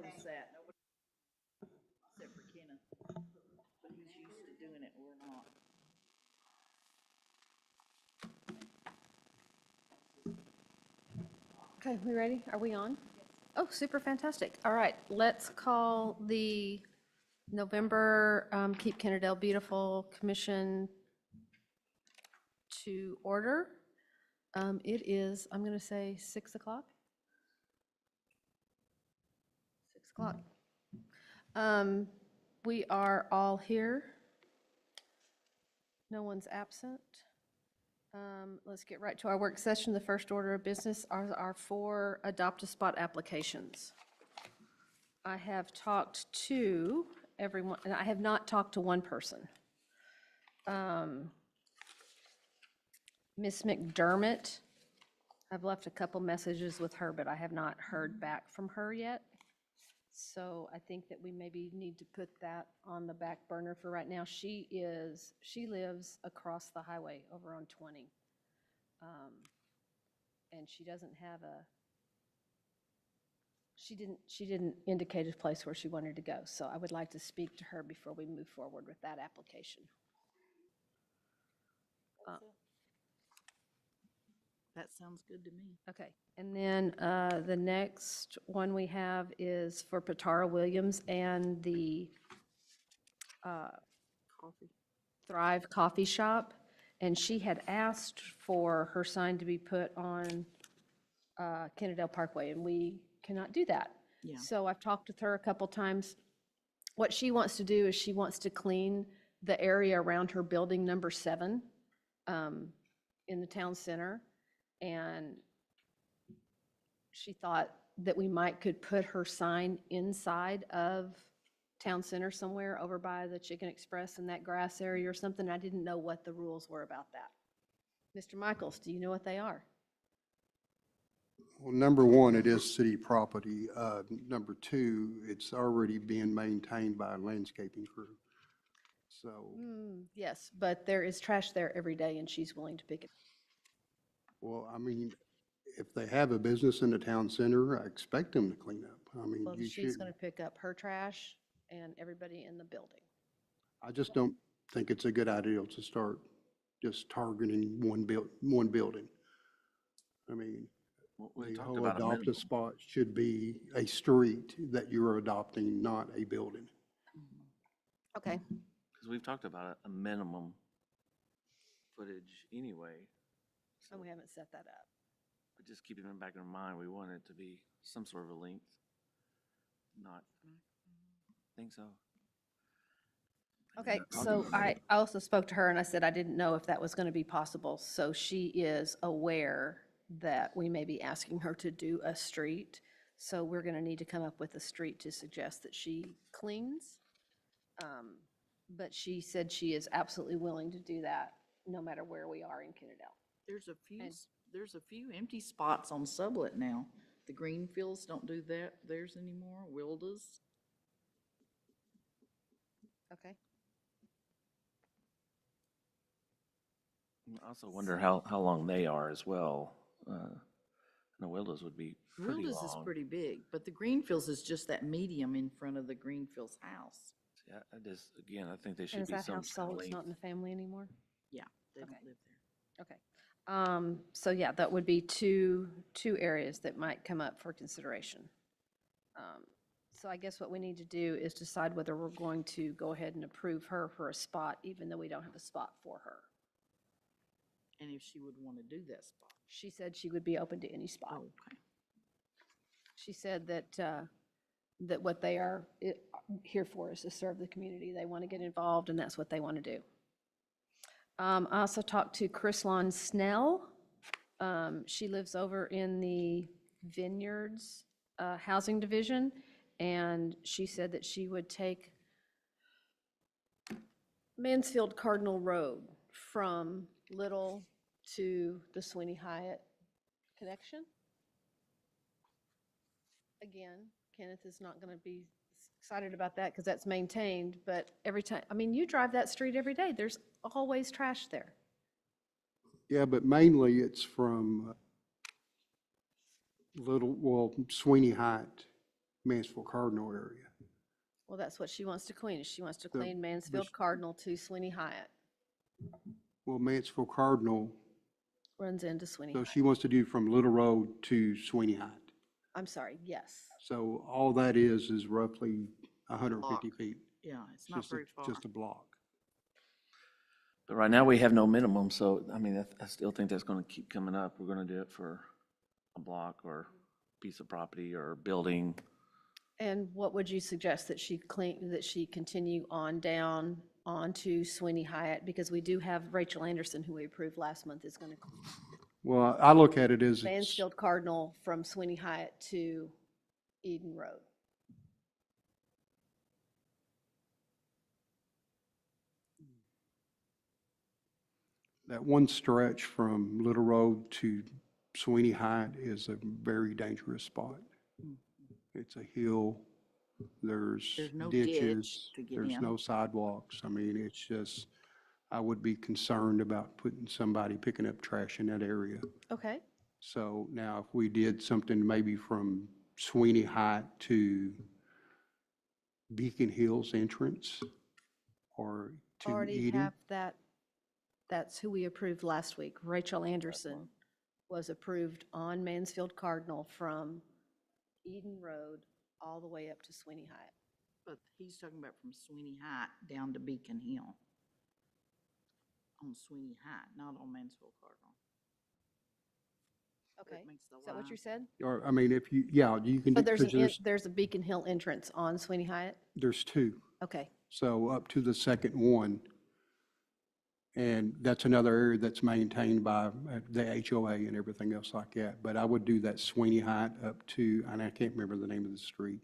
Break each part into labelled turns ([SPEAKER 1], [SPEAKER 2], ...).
[SPEAKER 1] noticed that. Nobody, except for Kenneth, but he's used to doing it, we're not.
[SPEAKER 2] Okay, we ready? Are we on? Oh, super fantastic. All right, let's call the November Keep Kennedale Beautiful Commission to order. It is, I'm going to say 6 o'clock. 6 o'clock. We are all here. No one's absent. Let's get right to our work session. The first order of business are our 4 adopt-a-spot applications. I have talked to everyone, and I have not talked to one person. Miss McDermott, I've left a couple messages with her, but I have not heard back from her yet. So I think that we maybe need to put that on the back burner for right now. She lives across the highway over on 20. And she doesn't have she didn't indicate a place where she wanted to go. So I would like to speak to her before we move forward with that application.
[SPEAKER 1] That sounds good to me.
[SPEAKER 2] Okay, and then the next one we have is for Patara Williams and the
[SPEAKER 1] Coffee.
[SPEAKER 2] Thrive Coffee Shop. And she had asked for her sign to be put on Kennedale Parkway, and we cannot do that.
[SPEAKER 1] Yeah.
[SPEAKER 2] So I've talked with her a couple times. What she wants to do is she wants to clean the area around her building number 7 in the town center. And she thought that we could put her sign inside of town center somewhere over by the Chicken Express in that grass area or something. I didn't know what the rules were about that. Mr. Michaels, do you know what they are?
[SPEAKER 3] Well, number one, it is city property. Number two, it's already being maintained by a landscaping crew. So,
[SPEAKER 2] Yes, but there is trash there every day and she's willing to pick it.
[SPEAKER 3] well, I mean, if they have a business in the town center, I expect them to clean up. I mean,
[SPEAKER 2] Well,
[SPEAKER 3] you
[SPEAKER 2] she's
[SPEAKER 3] should.
[SPEAKER 2] going to pick up her trash and everybody in the building.
[SPEAKER 3] I just don't think it's a good idea to start just targeting one building. I mean,
[SPEAKER 4] Well, we
[SPEAKER 3] the
[SPEAKER 4] talked
[SPEAKER 3] whole
[SPEAKER 4] about a
[SPEAKER 3] adopt a
[SPEAKER 4] minimum.
[SPEAKER 3] spot should be a street that you're adopting, not a building.
[SPEAKER 2] Okay.
[SPEAKER 4] Because we've talked about a minimum footage anyway. So,
[SPEAKER 2] And we haven't set that up.
[SPEAKER 4] but just keeping in the back of our mind, we want it to be some sort of a length. Not, think so.
[SPEAKER 2] Okay,
[SPEAKER 4] Talking
[SPEAKER 2] so
[SPEAKER 4] about
[SPEAKER 2] I
[SPEAKER 4] it.
[SPEAKER 2] also spoke to her and I said I didn't know if that was going to be possible. So she is aware that we may be asking her to do a street. So we're going to need to come up with a street to suggest that she cleans. But she said she is absolutely willing to do that no matter where we are in Kennedale.
[SPEAKER 1] There's a few,
[SPEAKER 2] And-
[SPEAKER 1] there's a few empty spots on Sublet now. The Greenfields don't do theirs anymore, Wilda's.
[SPEAKER 2] Okay.
[SPEAKER 4] I also wonder how long they are as well. No, Willows would be pretty
[SPEAKER 1] Wilda's is
[SPEAKER 4] long.
[SPEAKER 1] pretty big, but the Greenfields is just that medium in front of the Greenfields house.
[SPEAKER 4] Yeah, I just, again, I think they
[SPEAKER 2] And
[SPEAKER 4] should
[SPEAKER 2] is
[SPEAKER 4] be
[SPEAKER 2] that
[SPEAKER 4] some
[SPEAKER 2] house
[SPEAKER 4] kind of
[SPEAKER 2] sold? It's not in
[SPEAKER 4] length.
[SPEAKER 2] the family anymore?
[SPEAKER 1] Yeah, they don't
[SPEAKER 2] Okay.
[SPEAKER 1] live there.
[SPEAKER 2] Okay. So yeah, that would be two areas that might come up for consideration. So I guess what we need to do is decide whether we're going to go ahead and approve her for a spot, even though we don't have a spot for her.
[SPEAKER 1] And if she would want to do that spot.
[SPEAKER 2] She said she would be open to any spot.
[SPEAKER 1] Oh, okay.
[SPEAKER 2] She said that what they are here for is to serve the community. They want to get involved, and that's what they want to do. I also talked to Chrislon Snell. She lives over in the Vineyards Housing Division, and she said that she would take Mansfield Cardinal Road from Little to the Sweeney Hyatt connection. Again, Kenneth is not going to be excited about that because that's maintained, but every time, I mean, you drive that street every day, there's always trash there.
[SPEAKER 3] Yeah, but mainly it's from Sweeney Height, Mansfield Cardinal area.
[SPEAKER 2] Well, that's what she wants to clean. She wants to
[SPEAKER 3] So,
[SPEAKER 2] clean Mansfield Cardinal to Sweeney Hyatt.
[SPEAKER 3] Well, Mansfield Cardinal,
[SPEAKER 2] Runs into Sweeney
[SPEAKER 3] so
[SPEAKER 2] Hyatt.
[SPEAKER 3] she wants to do from Little Road to Sweeney Heights.
[SPEAKER 2] I'm sorry, yes.
[SPEAKER 3] So all that is roughly 150
[SPEAKER 1] Block.
[SPEAKER 3] feet.
[SPEAKER 1] Yeah, it's not very far.
[SPEAKER 3] Just a block.
[SPEAKER 4] But right now, we have no minimum, so, I mean, I still think that's gonna keep coming up. We're gonna do it for a block or piece of property or building.
[SPEAKER 2] And what would you suggest that she continue on down onto Sweeney Hyatt? Because we do have Rachel Anderson, who we approved last month, is going to
[SPEAKER 3] Well, I look at it as it's,
[SPEAKER 2] Mansfield Cardinal from Sweeney Hyatt to Eden Road.
[SPEAKER 3] that one stretch from Little Road to Sweeney Heights is a very dangerous spot. It's a hill, there's
[SPEAKER 1] There's no ditch
[SPEAKER 3] ditches,
[SPEAKER 1] to get
[SPEAKER 3] there's
[SPEAKER 1] in.
[SPEAKER 3] no sidewalks. I mean, it's just, I would be concerned about putting somebody picking up trash in that area.
[SPEAKER 2] Okay,
[SPEAKER 3] So now if we did something maybe from Sweeney Heights to Beacon Hills entrance or to
[SPEAKER 2] already
[SPEAKER 3] Eden.
[SPEAKER 2] have that. That's who we approved last week. Rachel Anderson was approved on Mansfield Cardinal from Eden Road all the way up to Sweeney Hyatt.
[SPEAKER 1] But he's talking about from Sweeney Heights down to Beacon Hill. On Sweeney Heights, not on Mansfield Cardinal.
[SPEAKER 2] Okay,
[SPEAKER 1] makes the
[SPEAKER 2] is that what you
[SPEAKER 1] line.
[SPEAKER 2] said?
[SPEAKER 3] Or, I mean, if you, yeah, you can,
[SPEAKER 2] So
[SPEAKER 3] do- 'cause
[SPEAKER 2] there's a Beacon Hill entrance on Sweeney Hyatt?
[SPEAKER 3] there's two.
[SPEAKER 2] Okay,
[SPEAKER 3] So up to the second one. And that's another area that's maintained by the HOA and everything else like that. But I would do that Sweeney Heights up to, and I can't remember the name of the street.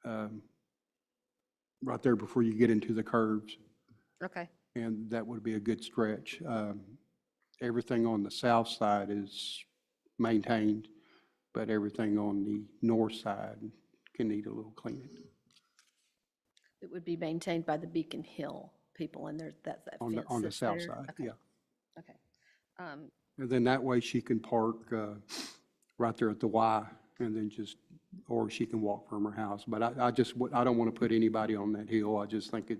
[SPEAKER 3] Right there before you get into the curves.
[SPEAKER 2] okay,
[SPEAKER 3] And that would be a good stretch. Everything on the south side is maintained, but everything on the north side can need a little cleaning.
[SPEAKER 2] it would be maintained by the Beacon Hill people, and there's that
[SPEAKER 3] On
[SPEAKER 2] fence
[SPEAKER 3] the
[SPEAKER 2] that's
[SPEAKER 3] south
[SPEAKER 2] there?
[SPEAKER 3] side,
[SPEAKER 2] Okay,
[SPEAKER 3] yeah.
[SPEAKER 2] okay.
[SPEAKER 3] And then that way she can park right there at the Y and then just, or she can walk from her house. But I don't want to put anybody on that hill. I just think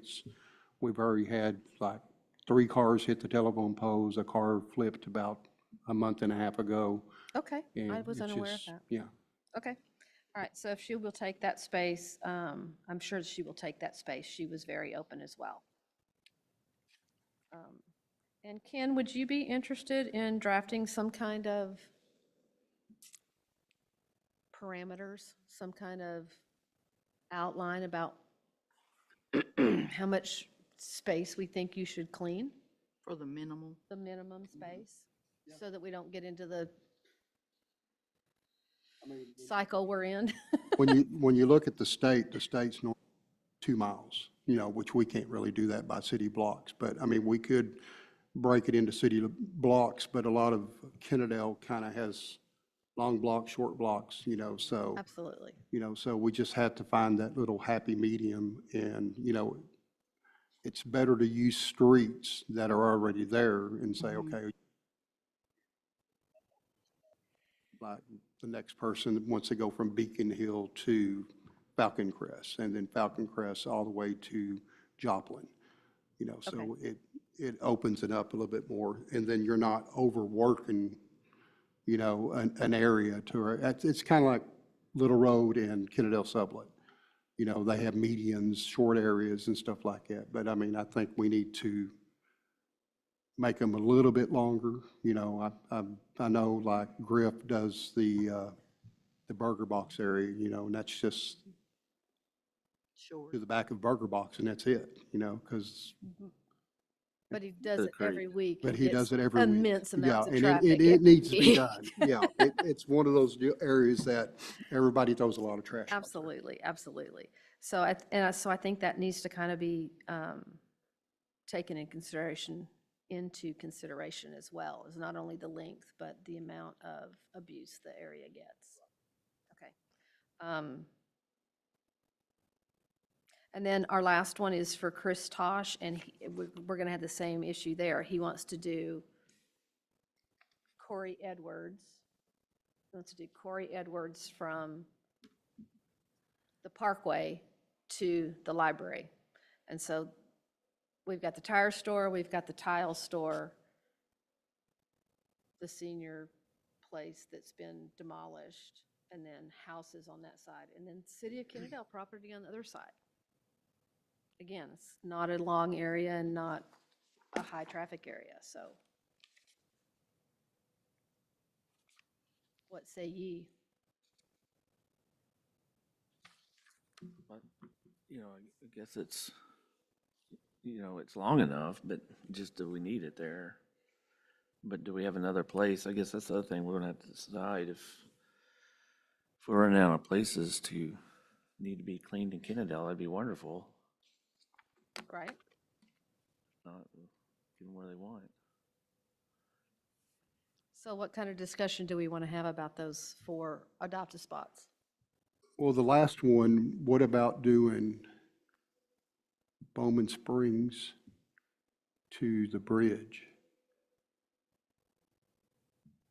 [SPEAKER 3] we've already had like 3 cars hit the telephone poles. A car flipped about a month and a half ago.
[SPEAKER 2] Okay, I
[SPEAKER 3] and
[SPEAKER 2] was
[SPEAKER 3] it's
[SPEAKER 2] unaware of
[SPEAKER 3] just-
[SPEAKER 2] that.
[SPEAKER 3] Yeah.
[SPEAKER 2] Okay, all right, so if she will take that space, I'm sure she will take that space. She was very open as well. And Ken, would you be interested in drafting some kind of parameters, some kind of outline about how much space we think you should clean,
[SPEAKER 1] For the minimal.
[SPEAKER 2] the minimum space, so that we don't get into the cycle we're in?
[SPEAKER 3] When you look at the state's north 2 miles, which we can't really do that by city blocks. But I mean, we could break it into city blocks, but a lot of Kennedale kind of has long blocks, short blocks, so.
[SPEAKER 2] Absolutely.
[SPEAKER 3] So we just had to find that little happy medium and, it's better to use streets that are already there and say, okay, like the next person wants to go from Beacon Hill to Falcon Crest and then Falcon Crest all the way to Joplin, so it opens it up a little bit more and then you're not overworking, an area to, it's kind of like Little Road and Kennedale Sublet. They have medians, short areas and stuff like that. But I mean, I think we need to make them a little bit longer. I know like Griff does the burger box area, and that's just
[SPEAKER 1] Sure.
[SPEAKER 3] to the back of Burger Box and that's it, because.
[SPEAKER 2] But he does
[SPEAKER 4] The
[SPEAKER 2] it every
[SPEAKER 4] creek.
[SPEAKER 2] week.
[SPEAKER 3] But
[SPEAKER 2] and
[SPEAKER 3] he
[SPEAKER 2] gets
[SPEAKER 3] does it every week.
[SPEAKER 2] immense amounts of
[SPEAKER 3] Yeah,
[SPEAKER 2] traffic.
[SPEAKER 3] and it
[SPEAKER 2] every
[SPEAKER 3] needs to be
[SPEAKER 2] week.
[SPEAKER 3] done. Yeah, it's one of those areas that everybody throws a lot of trash out there.
[SPEAKER 2] Absolutely, absolutely. So I think that needs to kind of be taken into consideration as well, is not only the length, but the amount of abuse the area gets. Okay. And then our last one is for Chris Tosh, and we're going to have the same issue there. He wants to do Corey Edwards. He wants to do Corey Edwards from the parkway to the library. And so we've got the tire store, we've got the tile store, the senior place that's been demolished, and then houses on that side, and then City of Kennedale property on the other side. Again, it's not a long area and not a high-traffic area, so. What say ye?
[SPEAKER 4] But, I guess it's, it's long enough, but just do we need it there? But do we have another place? I guess that's the other thing we're gonna have to decide if we're running out of places to need to be cleaned in Kennedale, that'd be wonderful.
[SPEAKER 2] Right?
[SPEAKER 4] Not give them where they want.
[SPEAKER 2] So what kind of discussion do we want to have about those 4 adopted spots?
[SPEAKER 3] Well, the last one, what about doing Bowman Springs to the bridge?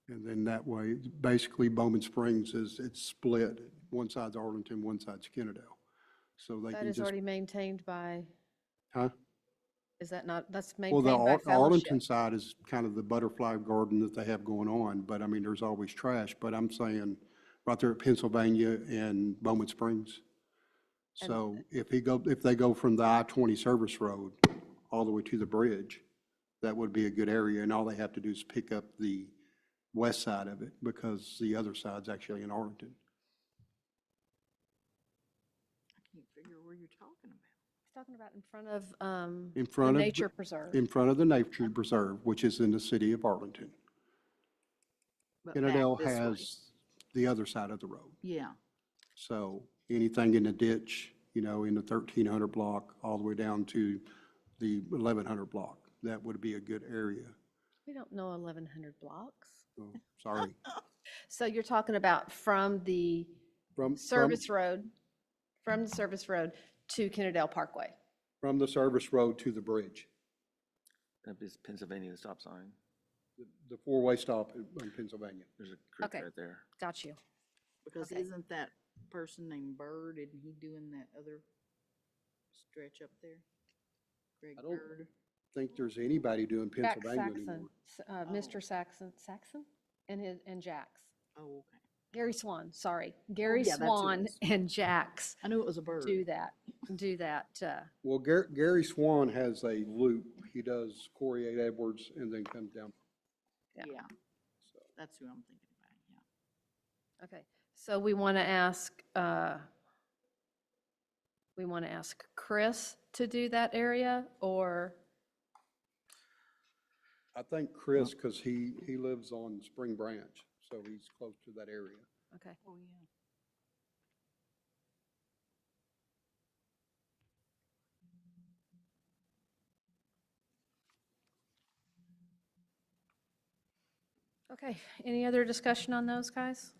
[SPEAKER 3] And then that way, basically Bowman Springs it's split. One side's Arlington, one side's Kennedale. So they
[SPEAKER 2] That
[SPEAKER 3] can
[SPEAKER 2] is
[SPEAKER 3] just,
[SPEAKER 2] already maintained by,
[SPEAKER 3] huh?
[SPEAKER 2] is that not, that's
[SPEAKER 3] Well,
[SPEAKER 2] maintained by
[SPEAKER 3] the Arlington
[SPEAKER 2] Fellowship?
[SPEAKER 3] side is kind of the butterfly garden that they have going on, but I mean, there's always trash. But I'm saying right there at Pennsylvania and Bowman Springs. So if they go from the I-20 service road all the way to the bridge, that would be a good area. And all they have to do is pick up the west side of it because the other side's actually in Arlington.
[SPEAKER 1] I can't figure where you're talking about.
[SPEAKER 2] He's talking about in front of
[SPEAKER 3] In
[SPEAKER 2] the
[SPEAKER 3] front of,
[SPEAKER 2] nature preserve.
[SPEAKER 3] in front of the nature preserve, which is in the city of Arlington.
[SPEAKER 1] But back
[SPEAKER 3] Kennedale
[SPEAKER 1] this way.
[SPEAKER 3] has the other side of the road.
[SPEAKER 1] Yeah,
[SPEAKER 3] So anything in the ditch, in the 1300 block, all the way down to the 1100 block, that would be a good area.
[SPEAKER 2] We don't know 1,100 blocks.
[SPEAKER 3] Oh, sorry.
[SPEAKER 2] So you're talking about from the
[SPEAKER 3] From
[SPEAKER 2] service road to Kennedale Parkway.
[SPEAKER 3] From the service road to the bridge,
[SPEAKER 4] That is Pennsylvania stop sign.
[SPEAKER 3] the four-way stop in Pennsylvania.
[SPEAKER 4] There's a creek
[SPEAKER 2] Okay.
[SPEAKER 4] right there.
[SPEAKER 2] Got you.
[SPEAKER 1] because
[SPEAKER 2] Okay.
[SPEAKER 1] isn't that person named Bird, isn't he doing that other stretch up there? Greg
[SPEAKER 3] I don't-
[SPEAKER 1] Bird?
[SPEAKER 3] Think there's anybody doing
[SPEAKER 2] Jack
[SPEAKER 3] Pennsylvania
[SPEAKER 2] Saxon,
[SPEAKER 3] anymore.
[SPEAKER 2] Mr. Saxon and Jax.
[SPEAKER 1] Oh, okay.
[SPEAKER 2] Gary Swan, sorry. Gary
[SPEAKER 1] yeah, that's who it
[SPEAKER 2] Swan
[SPEAKER 1] is.
[SPEAKER 2] and Jax
[SPEAKER 1] I knew it was a bird.
[SPEAKER 2] do that.
[SPEAKER 3] Well, Gary Swan has a loop. He does Corey 8 Edwards and then comes down.
[SPEAKER 2] Yeah.
[SPEAKER 1] Yeah,
[SPEAKER 3] So,
[SPEAKER 1] that's who I'm thinking about, yeah.
[SPEAKER 2] Okay, so we want to ask Chris to do that area, or,
[SPEAKER 3] I think Chris, because he lives on Spring Branch, so he's close to that area.
[SPEAKER 2] okay.
[SPEAKER 1] Oh, yeah.
[SPEAKER 2] Okay, any other discussion on those, guys?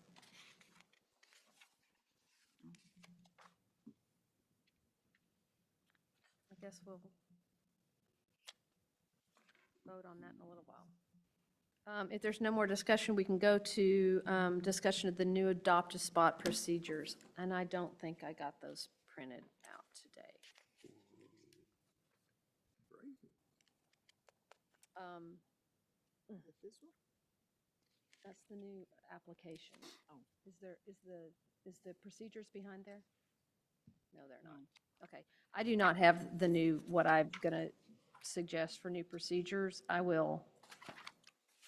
[SPEAKER 2] I guess we'll vote on that in a little while. If there's no more discussion, we can go to discussion of the new adopt-a spot procedures. And I don't think I got those printed out today.
[SPEAKER 1] Is it this one?
[SPEAKER 2] That's the new application.
[SPEAKER 1] Oh.
[SPEAKER 2] Is the procedures behind there? No, they're not. Okay. I do not have the new, what I'm going to suggest for new procedures. I will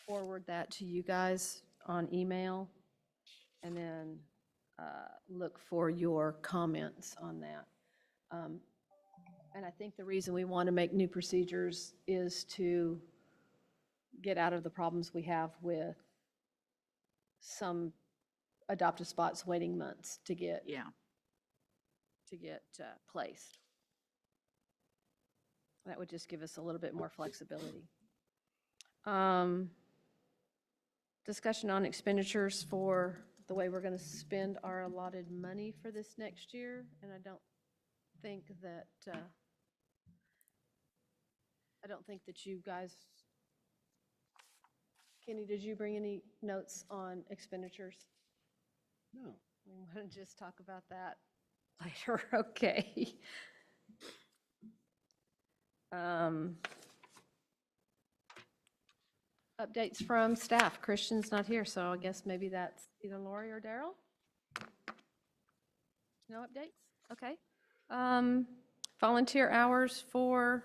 [SPEAKER 2] forward that to you guys on email and then look for your comments on that. And I think the reason we want to make new procedures is to get out of the problems we have with some adoptive spots waiting months to get
[SPEAKER 1] Yeah,
[SPEAKER 2] placed. That would just give us a little bit more flexibility. Discussion on expenditures for the way we're going to spend our allotted money for this next year, and I don't think that you guys, Kenny, did you bring any notes on expenditures?
[SPEAKER 3] No.
[SPEAKER 2] We want to just talk about that Later, okay. Um, Updates from staff. Christian's not here, so I guess maybe that's either Lori or Daryl? No updates? Okay. Volunteer hours for,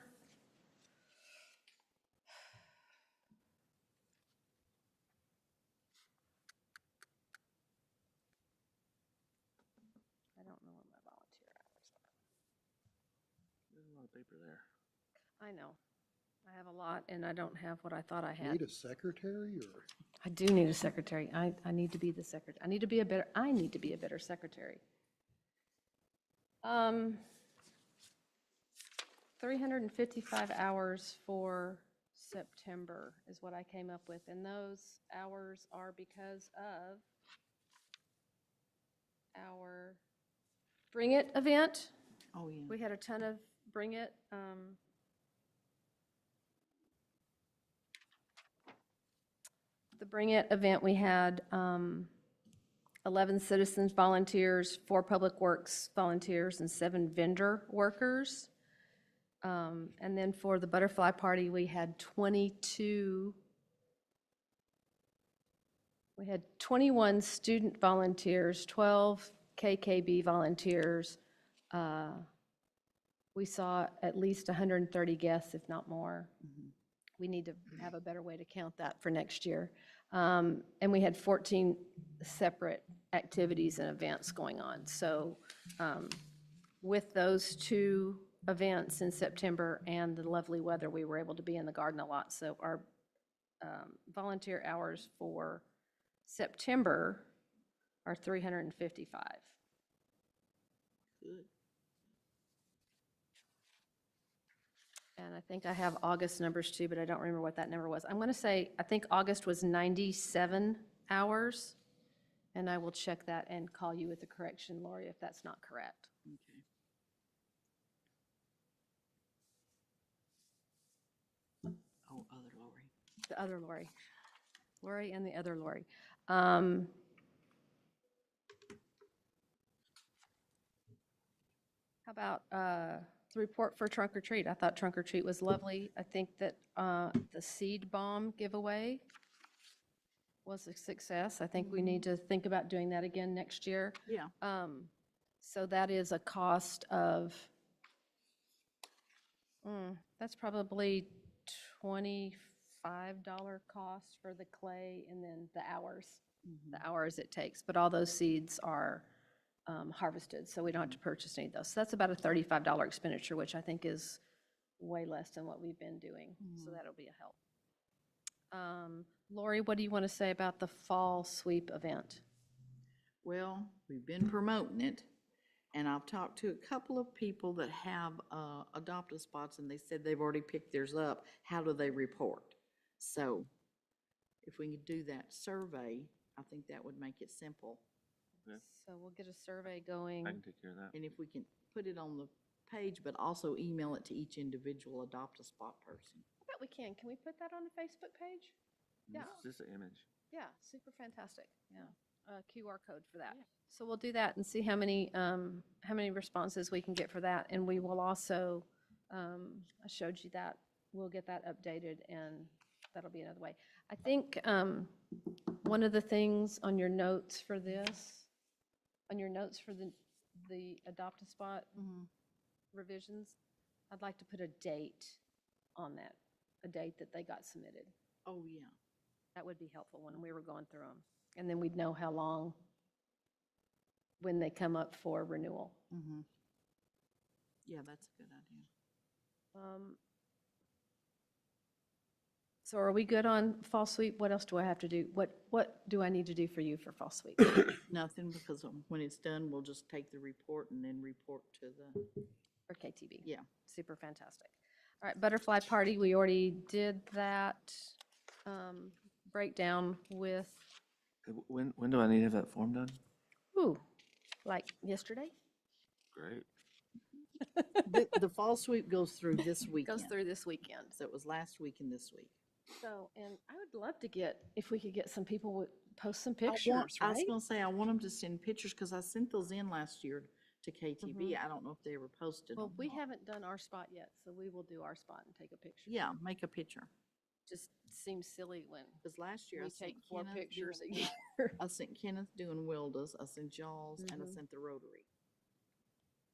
[SPEAKER 2] I don't know what my volunteer hours
[SPEAKER 4] There's a lot of paper there.
[SPEAKER 2] are. I know. I have a lot, and I don't have what I thought I had.
[SPEAKER 3] Need a secretary or?
[SPEAKER 2] I do need a secretary. I need to be the secretary. I need to be a better secretary. 355 hours for September is what I came up with, and those hours are because of our Bring It event.
[SPEAKER 1] Oh, yeah.
[SPEAKER 2] We had a ton of Bring It. The Bring It event, we had 11 citizens volunteers, 4 public works volunteers, and 7 vendor workers. And then for the butterfly party, we had 21 student volunteers, 12 KKB volunteers. We saw at least 130 guests, if not more. We need to have a better way to count that for next year. And we had 14 separate activities and events going on. So with those 2 events in September and the lovely weather, we were able to be in the garden a lot. So our volunteer hours for September are 355.
[SPEAKER 1] Good.
[SPEAKER 2] And I think I have August numbers too, but I don't remember what that number was. I'm going to say, I think August was 97 hours, and I will check that and call you with the correction, Lori, if that's not correct.
[SPEAKER 1] Okay. Oh, other Lori.
[SPEAKER 2] The other Lori. Lori and the other Lori. How about the report for trunk or treat? I thought trunk or treat was lovely. I think that the seed bomb giveaway was a success. I think we need to think about doing that again next year.
[SPEAKER 1] Yeah.
[SPEAKER 2] So that is a cost of, that's probably $25 cost for the clay and then the hours it takes. But all those seeds are harvested, so we don't have to purchase any of those. So that's about a $35 expenditure, which I think is way less than what we've been doing. So that'll be a help. Lori, what do you want to say about the fall sweep event?
[SPEAKER 1] Well, we've been promoting it, and I've talked to a couple of people that have adopted spots, and they said they've already picked theirs up. How do they report? So if we could do that survey, I think that would make it simple.
[SPEAKER 4] Okay.
[SPEAKER 2] So we'll get a survey going.
[SPEAKER 4] I can take care of that.
[SPEAKER 1] And if we can put it on the page, but also email it to each individual adopt-a-spot person.
[SPEAKER 2] I bet we can. Can we put that on the Facebook page? Yeah.
[SPEAKER 4] It's just an image.
[SPEAKER 2] Yeah, super fantastic. Yeah, a QR code for that. So we'll do that and see how many responses we can get for that. And we will also, I showed you that, we'll get that updated and that'll be another way. I think one of the things on your notes for this, the Adopt-a-Spot revisions, I'd like to put a date on that, a date that they got submitted.
[SPEAKER 1] Oh, yeah.
[SPEAKER 2] That would be helpful when we were going through them. And then we'd know how long, when they come up for renewal.
[SPEAKER 1] Yeah, that's a good idea.
[SPEAKER 2] So are we good on fall sweep? What else do I have to do? What do I need to do for you for fall sweep?
[SPEAKER 1] Nothing, because when it's done, we'll just take the report and then report to the,
[SPEAKER 2] For KTB?
[SPEAKER 1] yeah.
[SPEAKER 2] Super fantastic. All right, butterfly party, we already did that breakdown with,
[SPEAKER 4] When do I need to have that form done?
[SPEAKER 2] like yesterday?
[SPEAKER 4] Great.
[SPEAKER 1] The fall sweep goes through this weekend.
[SPEAKER 2] Goes through this weekend.
[SPEAKER 1] So it was last week and this week.
[SPEAKER 2] So, and I would love to get, if we could get some people post some
[SPEAKER 1] I was
[SPEAKER 2] pictures, right?
[SPEAKER 1] gonna say, I want them to send pictures, because I sent those in last year to KTV. I don't know if they ever posted
[SPEAKER 2] Well,
[SPEAKER 1] them.
[SPEAKER 2] we haven't done our spot yet, so we will do our spot and take a picture.
[SPEAKER 1] Yeah, make a picture.
[SPEAKER 2] Just seems silly when
[SPEAKER 1] Because last year I
[SPEAKER 2] we
[SPEAKER 1] sent
[SPEAKER 2] take 4
[SPEAKER 1] Kenneth
[SPEAKER 2] pictures a
[SPEAKER 1] doing-
[SPEAKER 2] year.
[SPEAKER 1] I sent Kenneth doing Wilda's, I sent y'all's, and I
[SPEAKER 2] Mhm.
[SPEAKER 1] sent the Rotary.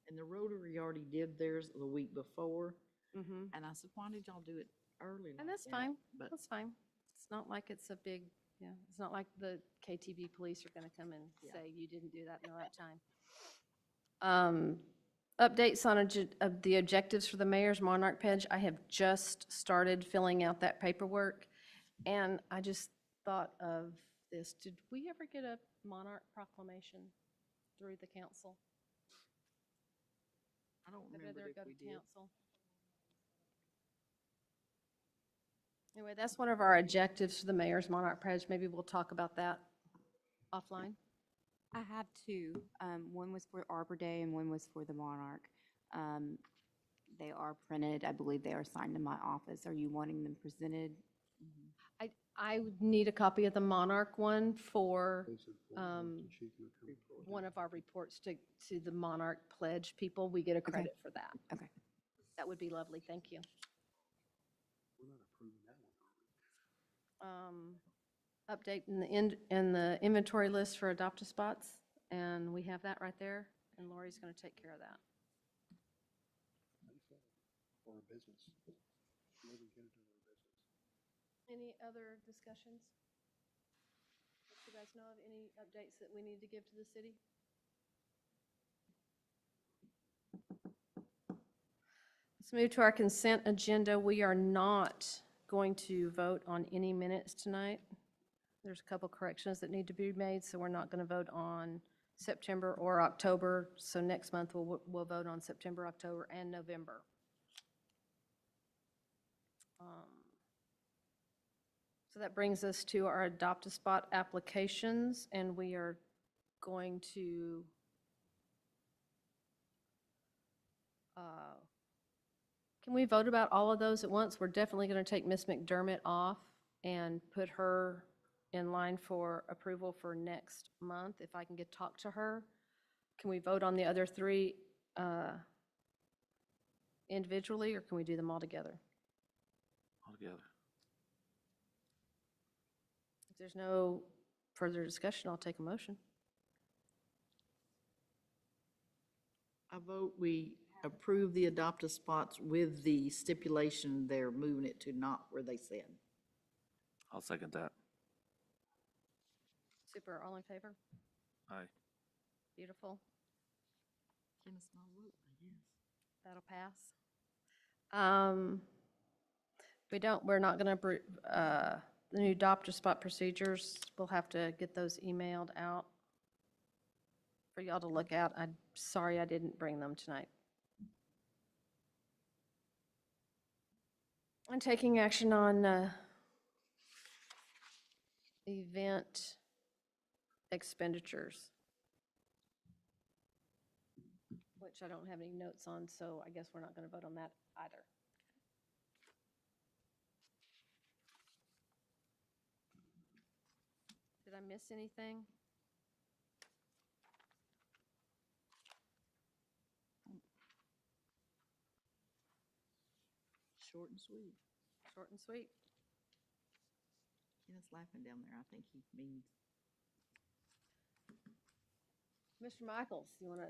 [SPEAKER 1] And the Rotary already did theirs the week before,
[SPEAKER 2] Mm-hmm.
[SPEAKER 1] and I said, why did y'all do it early like
[SPEAKER 2] And that's
[SPEAKER 1] that?
[SPEAKER 2] fine.
[SPEAKER 1] But
[SPEAKER 2] That's fine. It's not like it's a big, it's not like the KTV police are gonna come and
[SPEAKER 1] Yeah.
[SPEAKER 2] say you didn't do that in the right time. Updates on of the objectives for the mayor's Monarch Pledge. I have just started filling out that paperwork, and I just thought of this. Did we ever get a Monarch proclamation through the council?
[SPEAKER 1] I don't
[SPEAKER 2] Did
[SPEAKER 1] remember
[SPEAKER 2] it ever
[SPEAKER 1] if
[SPEAKER 2] go
[SPEAKER 1] we
[SPEAKER 2] to
[SPEAKER 1] did.
[SPEAKER 2] council? Anyway, that's one of our objectives for the mayor's Monarch Pledge. Maybe we'll talk about that offline.
[SPEAKER 5] I have two. One was for Arbor Day and one was for the Monarch. They are printed. I believe they are signed in my office. Are you wanting them presented?
[SPEAKER 2] I would need a copy of the Monarch one for one of our reports to the Monarch Pledge people. We get a credit for that.
[SPEAKER 5] Okay.
[SPEAKER 2] That would be lovely. Thank you. Update in the inventory list for adopt-a spots, and we have that right there, and Lori's going to take care of that.
[SPEAKER 3] For a business.
[SPEAKER 2] Any other discussions? Do you guys know of any updates that we need to give to the city? Let's move to our consent agenda. We are not going to vote on any minutes tonight. There's a couple corrections that need to be made, so we're not going to vote on September or October. So next month, we'll vote on September, October, and November. So that brings us to our Adopt-a-Spot applications, and we are going to can we vote about all of those at once? We're definitely going to take Ms. McDermott off and put her in line for approval for next month, if I can talk to her. Can we vote on the other three individually, or can we do them all together?
[SPEAKER 4] Altogether.
[SPEAKER 2] If there's no further discussion, I'll take a motion.
[SPEAKER 1] I vote we approve the adopt-a spots with the stipulation they're moving it to not where they said.
[SPEAKER 4] I'll second that.
[SPEAKER 2] Super, all in favor?
[SPEAKER 4] Aye.
[SPEAKER 2] Beautiful.
[SPEAKER 1] Kenneth's not vote, I guess.
[SPEAKER 2] That'll pass. We're not gonna, the new adopt-a-spot procedures, we'll have to get those emailed out for y'all to look at. I'm sorry I didn't bring them tonight. I'm taking action on event expenditures, which I don't have any notes on, so I guess we're not gonna vote on that either. Did I miss anything?
[SPEAKER 1] Short and sweet.
[SPEAKER 2] Short and sweet.
[SPEAKER 1] Kenneth's laughing down there. I think he means.
[SPEAKER 2] Mr. Michaels, you want to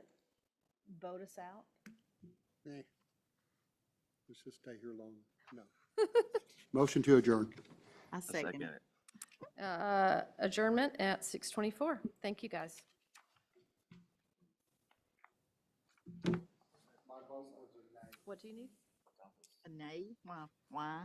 [SPEAKER 2] vote us out?
[SPEAKER 3] Let's just stay here long. No. Motion to adjourn.
[SPEAKER 1] I
[SPEAKER 4] I
[SPEAKER 1] second it.
[SPEAKER 4] it.
[SPEAKER 2] Adjournment at 6:24. Thank you, guys. What do you need?
[SPEAKER 1] A nay? Why? Why?